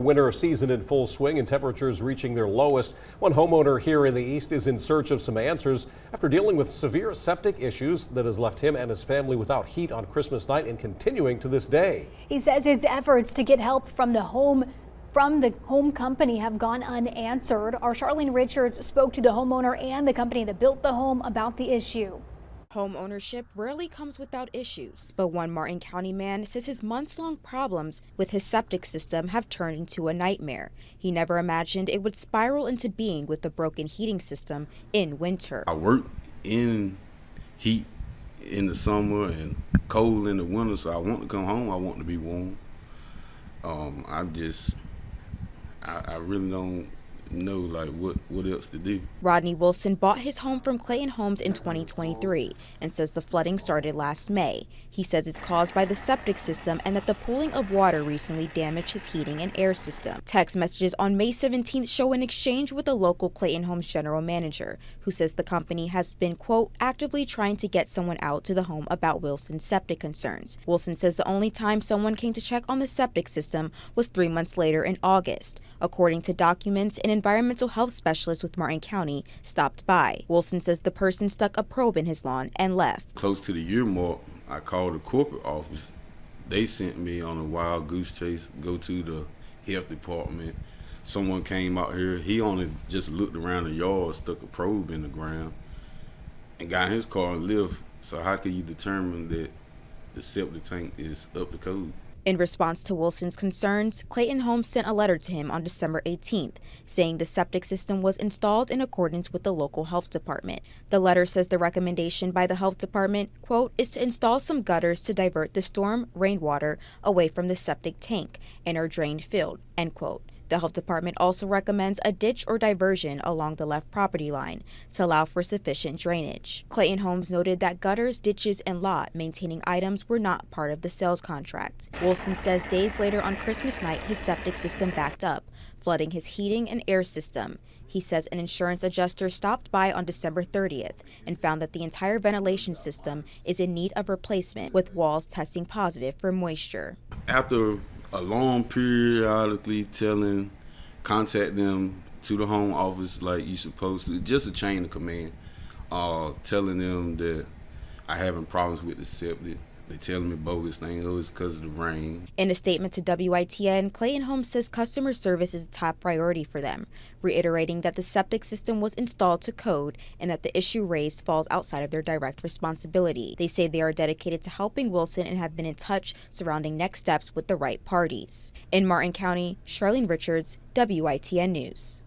Winter season in full swing and temperatures reaching their lowest. One homeowner here in the east is in search of some answers after dealing with severe septic issues that has left him and his family without heat on Christmas night and continuing to this day. He says his efforts to get help from the home company have gone unanswered. Our Charlene Richards spoke to the homeowner and the company that built the home about the issue. Home ownership rarely comes without issues, but one Martin County man says his months-long problems with his septic system have turned into a nightmare. He never imagined it would spiral into being with the broken heating system in winter. I work in heat in the summer and cold in the winter, so I want to come home. I want to be warm. I really don't know like what else to do. Rodney Wilson bought his home from Clayton Homes in 2023 and says the flooding started last May. He says it's caused by the septic system and that the pooling of water recently damaged his heating and air system. Text messages on May 17th show an exchange with a local Clayton Homes general manager who says the company has been, quote, actively trying to get someone out to the home about Wilson's septic concerns. Wilson says the only time someone came to check on the septic system was 3 months later in August. According to documents, an environmental health specialist with Martin County stopped by. Wilson says the person stuck a probe in his lawn and left. Close to the year mark, I called the corporate office. They sent me on a wild goose chase, go to the health department. Someone came out here. He only just looked around the yard, stuck a probe in the ground, and got in his car and left. So how can you determine that the septic tank is up to code? In response to Wilson's concerns, Clayton Homes sent a letter to him on December 18th, saying the septic system was installed in accordance with the local health department. The letter says the recommendation by the health department, quote, is to install some gutters to divert the storm rainwater away from the septic tank and our drain field, end quote. The health department also recommends a ditch or diversion along the left property line to allow for sufficient drainage. Clayton Homes noted that gutters, ditches, and lot maintaining items were not part of the sales contract. Wilson says days later on Christmas night, his septic system backed up, flooding his heating and air system. He says an insurance adjuster stopped by on December 30th and found that the entire ventilation system is in need of replacement, with walls testing positive for moisture. After a long periodically contact them to the home office like you supposed to, just a chain of command, telling them that I having problems with the septic. They telling me bogus things, oh, it's because of the rain. In a statement to WITN, Clayton Homes says customer service is a top priority for them, reiterating that the septic system was installed to code and that the issue raised falls outside of their direct responsibility. They say they are dedicated to helping Wilson and have been in touch surrounding next steps with the right parties. In Martin County, Charlene Richards, WITN News.